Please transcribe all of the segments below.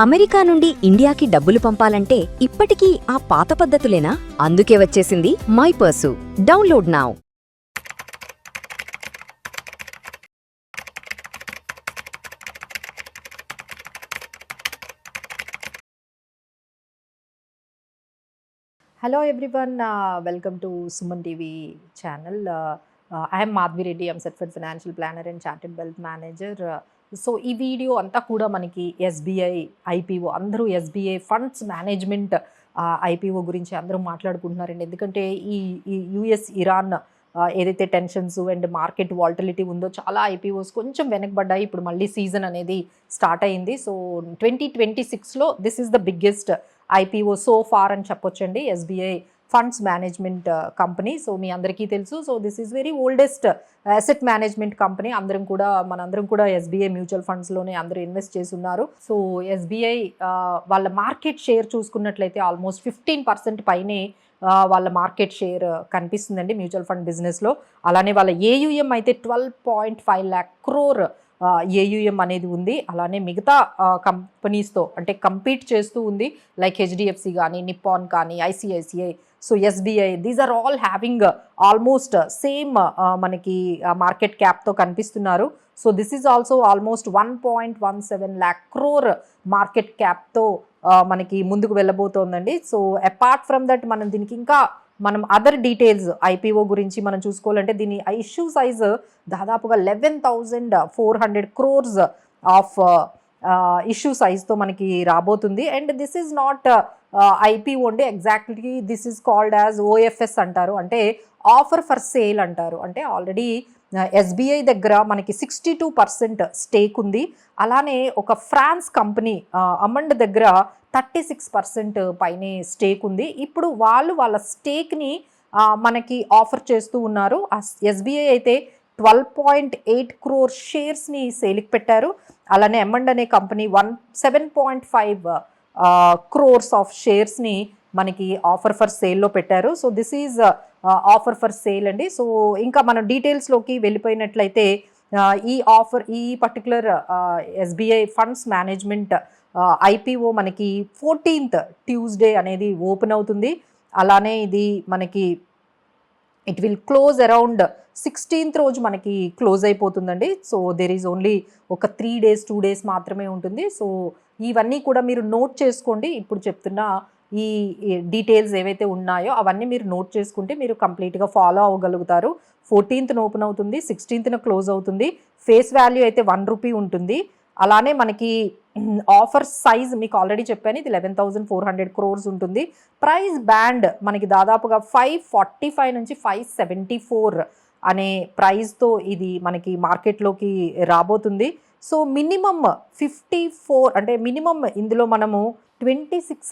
America నుండి ఇండియాకి డబ్బులు పంపాలంటే ఇప్పటికీ ఆ పాత పద్ధతులేనా? అందుకే వచ్చేసింది my purse. Download now. Hello everyone, welcome to Suman TV channel. I am Madhvi Reddy, I'm certified financial planner and chartered wealth manager. So ఈ వీడియో అంతా కూడా మనకి ఎస్బీఐ ఐపీఓ అందరూ ఎస్బీఐ ఫండ్స్ మేనేజ్మెంట్ ఐపీఓ గురించి అందరూ మాట్లాడుకుంటున్నారండి. ఎందుకంటే ఈ US Iran ఏదైతే టెన్షన్స్ అండ్ మార్కెట్ వాల్టిలిటీ ఉందో చాలా ఐపీఓస్ కొంచెం వెనకబడ్డాయి. ఇప్పుడు మళ్ళీ సీజన్ అనేది స్టార్ట్ అయింది. సో 2026లో this is the biggest IPO so far అని చెప్పొచ్చండి, SBI funds management company. So మీ అందరికీ తెలుసు. So this is very oldest asset management company. మనందరం కూడా ఎస్బీఐ మ్యూచువల్ ఫండ్స్లోనే అందరూ ఇన్వెస్ట్ చేసి ఉన్నారు. సో ఎస్బీఐ వాళ్ళ మార్కెట్ షేర్ చూసుకున్నట్లయితే ఆల్మోస్ట్ 15% పైనే వాళ్ళ మార్కెట్ షేర్ కనిపిస్తుందండి మ్యూచువల్ ఫండ్ బిజినెస్లో. అలానే వాళ్ళ ఏయుఎం అయితే 12.5 lakh crore ఏయుఎం అనేది ఉంది. అలానే మిగతా కంపెనీస్తో అంటే కంపీట్ చేస్తూ ఉంది, లైక్ హెచ్డిఎఫ్సి కానీ, నిప్పాన్ కానీ, ICICI, so SBI, these are all having almost same మనకి మార్కెట్ క్యాప్తో కనిపిస్తున్నారు. So this is also almost 1.17 lakh crore market క్యాప్తో మనకి ముందుకు వెళ్ళబోతోందండి. సో అపార్ట్ ఫ్రమ్ దట్ మనం అదర్ డీటెయిల్స్ ఐపీఓ గురించి మనం చూసుకోవాలంటే దీని ఇష్యూ సైజ్ దాదాపుగా 11,400 crores ఆఫ్ ఇష్యూ సైజ్తో మనకి రాబోతుంది. And this is not IPO అండి, exactly this is called as OFS అంటారు, అంటే ఆఫర్ ఫర్ సేల్ అంటారు. అంటే ఆల్రెడీ ఎస్బీఐ దగ్గర మనకి 62% స్టేక్ ఉంది. అలానే ఒక ఫ్రాన్స్ కంపెనీ అమండ్ దగ్గర 36% పైనే స్టేక్ ఉంది. ఇప్పుడు వాళ్ళ స్టేక్ని మనకి ఆఫర్ చేస్తూ ఉన్నారు. ఎస్బీఐ అయితే 12.8 crore షేర్స్ని సేల్కి పెట్టారు. అలానే అమండ్ అనే కంపెనీ 7.5 crores ఆఫ్ షేర్స్ని మనకి ఆఫర్ ఫర్ సేల్లో పెట్టారు. So this is offer for sale అండి. సో ఇంకా మనం డీటెయిల్స్లోకి వెళ్ళిపోయినట్లయితే ఈ particular SBI funds management IPO మనకి 14th ట్యూస్డే అనేది ఓపెన్ అవుతుంది. అలానే ఇది మనకి it will close around 16th రోజు మనకి క్లోజ్ అయిపోతుందండి. సో దెర్ ఈజ్ ఓన్లీ ఒక 3 days 2 days మాత్రమే ఉంటుంది. సో ఇవన్నీ కూడా మీరు నోట్ చేసుకోండి. ఇప్పుడు చెప్తున్న ఈ డీటెయిల్స్ ఏవైతే ఉన్నాయో అవన్నీ మీరు నోట్ చేసుకుంటే మీరు కంప్లీట్గా ఫాలో అవ్వగలుగుతారు. 14th ఓపెన్ అవుతుంది, 16th క్లోజ్ అవుతుంది. ఫేస్ వాల్యూ అయితే ₹1 ఉంటుంది. అలానే మనకి ఆఫర్ సైజ్ మీకు ఆల్రెడీ చెప్పాను, ఇది 11,400 crores ఉంటుంది. ప్రైస్ బ్యాండ్ మనకి దాదాపుగా 545 నుంచి 574 అనే ప్రైస్తో ఇది మనకి మార్కెట్లోకి రాబోతుంది. సో మినిమం 54 అంటే మినిమం ఇందులో మనము 26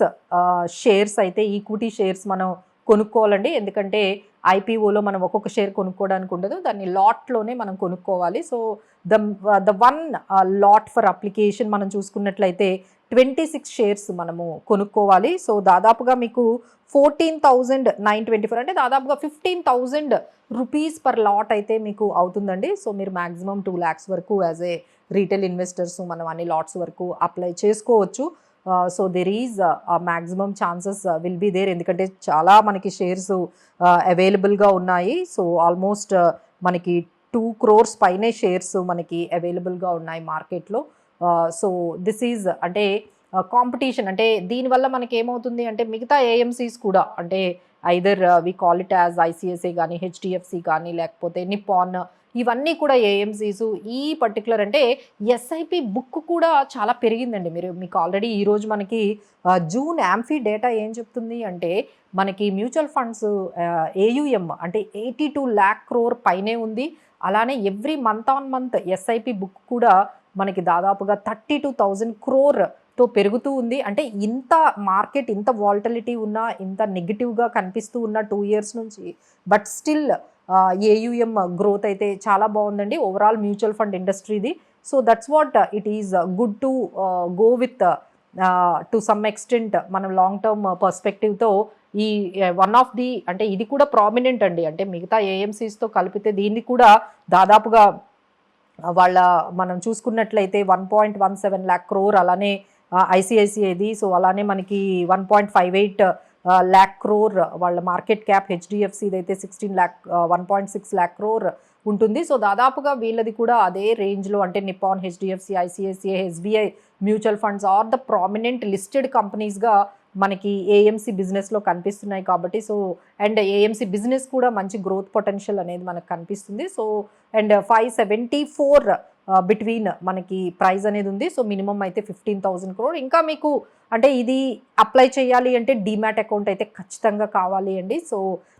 షేర్స్ అయితే ఈక్విటీ షేర్స్ మనం కొనుక్కోవాలండి. ఎందుకంటే ఐపీఓలో మనం ఒక్కొక్క షేర్ కొనుక్కోవడానికి ఉండదు, దాన్ని లాట్లోనే మనం కొనుక్కోవాలి. So the one lot for application మనం చూసుకున్నట్లయితే 26 షేర్స్ మనము కొనుక్కోవాలి. సో దాదాపుగా మీకు 14,924 అంటే దాదాపుగా 15,000 రూపీస్ పర్ లాట్ అయితే మీకు అవుతుందండి. సో మీరు మ్యాక్సిమం 2 lakhs వరకు యాజ్ ఏ రీటైల్ ఇన్వెస్టర్స్ మనం అన్ని లాట్స్ వరకు అప్లై చేసుకోవచ్చు. So there is maximum chances will be there, ఎందుకంటే చాలా మనకి షేర్స్ అవైలబుల్గా ఉన్నాయి. సో ఆల్మోస్ట్ మనకి 2 crores పైనే షేర్స్ మనకి అవైలబుల్గా ఉన్నాయి మార్కెట్లో. సో దిస్ ఈజ్ అంటే కాంపిటీషన్, అంటే దీనివల్ల మనకి ఏమవుతుంది అంటే మిగతా ఏఎంసీస్ కూడా అంటే either we call it as ICICI కానీ, హెచ్డిఎఫ్సి కానీ, లేకపోతే నిప్పాన్, ఇవన్నీ కూడా ఏఎంసీస్ ఈ పర్టికులర్ అంటే ఎస్ఐపి బుక్ కూడా చాలా పెరిగిందండి. మీకు ఆల్రెడీ ఈరోజు మనకి జూన్ యాంఫీ డేటా ఏం చెప్తుంది అంటే మనకి మ్యూచువల్ ఫండ్స్ ఏయుఎం అంటే 82 lakh crore పైనే ఉంది. అలానే every month on month SIP book కూడా మనకి దాదాపుగా 32,000 crore పెరుగుతూ ఉంది. అంటే ఇంత మార్కెట్ ఇంత వాల్టిలిటీ ఉన్నా, ఇంత నెగిటివ్గా కనిపిస్తూ ఉన్న 2 years నుంచి, బట్ స్టిల్ ఏయుఎం గ్రోత్ అయితే చాలా బాగుందండి ఓవరాల్ మ్యూచువల్ ఫండ్ ఇండస్ట్రీది. So that's what it is good to go with to some extent. మనం లాంగ్ టర్మ్ పర్స్పెక్టివ్తో ఈ వన్ ఆఫ్ ది అంటే ఇది కూడా ప్రామినెంట్ అండి. అంటే మిగతా ఏఎంసీస్తో కలిపితే దీన్ని కూడా దాదాపుగా మనం చూసుకున్నట్లయితే 1.17 lakh crore అలానే ఐసిఐసిఐది. సో అలానే మనకి 1.58 lakh crore వాళ్ళ మార్కెట్ క్యాప్. హెచ్డిఎఫ్సిది అయితే 1.6 lakh crore ఉంటుంది. సో దాదాపుగా వీళ్ళది కూడా అదే రేంజ్లో, అంటే Nippon, HDFC, ICICI, SBI mutual funds are the prominent listed కంపెనీస్గా మనకి ఏఎంసీ బిజినెస్లో కనిపిస్తున్నాయి కాబట్టి. సో అండ్ ఏఎంసీ బిజినెస్ కూడా మంచి గ్రోత్ పొటెన్షియల్ అనేది మనకు కనిపిస్తుంది. సో అండ్ 574 బిట్వీన్ మనకి ప్రైస్ అనేది ఉంది. సో మినిమం అయితే 15,000 crore. ఇంకా మీకు అంటే ఇది అప్లై చేయాలి అంటే డీమ్యాట్ అకౌంట్ అయితే ఖచ్చితంగా కావాలి అండి. సో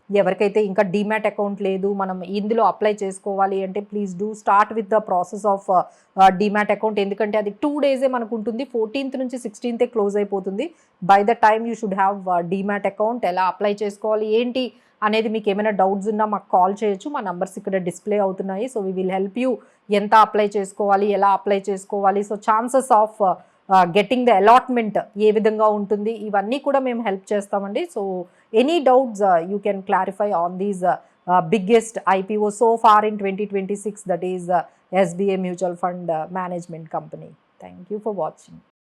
ఎవరికైతే ఇంకా డీమ్యాట్ అకౌంట్ లేదు, మనం ఇందులో అప్లై చేసుకోవాలి అంటే please do start with the process of demat account. ఎందుకంటే అది 2 days మనకు ఉంటుంది. 14th నుంచి 16th క్లోజ్ అయిపోతుంది. By the time you should have demat account. ఎలా అప్లై చేసుకోవాలి ఏంటి అనేది మీకు ఏమైనా డౌట్స్ ఉన్నా మాకు కాల్ చేయొచ్చు. మా నంబర్స్ ఇక్కడ డిస్ప్లే అవుతున్నాయి. So we will help you. ఎంత అప్లై చేసుకోవాలి, ఎలా అప్లై చేసుకోవాలి, so chances of getting the allotment ఏ విధంగా ఉంటుంది, ఇవన్నీ కూడా మేము హెల్ప్ చేస్తామండి. So any doubts you can clarify on these biggest IPO so far in 2026, that is SBI Mutual Fund Management Company. Thank you for watching.